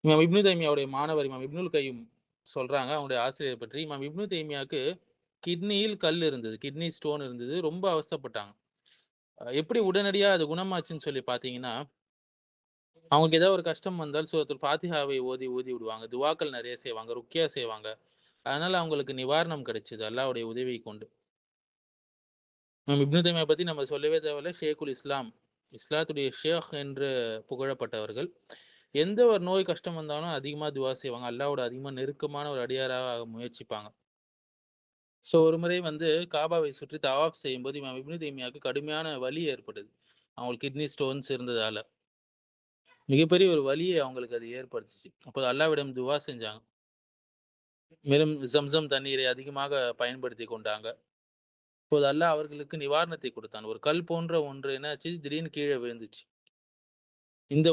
இமாம் இப்னு தைமியாவுடைய மாணவர் இமாம் இப்னுல் கையும் சொல்றாங்க, அவங்களுடைய ஆசிரியர் பற்றி. இமாம் இப்னு தைமியாவுக்கு கிட்னியில் கல் இருந்தது. கிட்னி ஸ்டோன் இருந்தது. ரொம்ப அவஸ்தைப்பட்டாங்க. எப்படி உடனடியா அது குணமாச்சுன்னு சொல்லி பார்த்தீங்கன்னா, அவங்களுக்கு ஏதாவது ஒரு கஷ்டம் வந்தால் சூரத்துல் ஃபாத்திஹாவை ஓதி ஓதி விடுவாங்க. துவாக்கள் நெறைய செய்வாங்க. ருக்யா செய்வாங்க. அதனால அவங்களுக்கு நிவாரணம் கிடைச்சது அல்லாஹ்வுடைய உதவியை கொண்டு. இப்னு தைமியா பத்தி நம்ம சொல்லவே தேவையில்ல. ஷேக்குல் இஸ்லாம். இஸ்லாத்துடைய ஷேக் என்று புகழப்பட்டவர்கள். எந்த ஒரு நோய் கஷ்டம் வந்தாலும் அதிகமா துவா செய்வாங்க. அல்லாஹ்வோட அதிகமா நெருக்கமான ஒரு அடியாரா ஆக முயற்சிப்பாங்க. ஒரு முறை வந்து காபாவை சுற்றி தவாப் செய்யும்போது இமாம் இப்னு தைமியாவுக்கு கடுமையான வலி ஏற்பட்டது. அவங்களுக்கு கிட்னி ஸ்டோன்ஸ் இருந்ததால. மிகப்பெரிய ஒரு வலியை அவங்களுக்கு அது ஏற்படுத்துச்சு. அப்போது அல்லாஹ்விடம் துவா செஞ்சாங்க. மேலும் ஜம்சம் தண்ணீரை அதிகமாக பயன்படுத்திக் கொண்டாங்க. அப்போது அல்லாஹ் அவர்களுக்கு நிவாரணத்தை கொடுத்தான். ஒரு கல் போன்ற ஒன்று என்னாச்சு, திடீர்னு கீழ விழுந்துச்சு. இந்த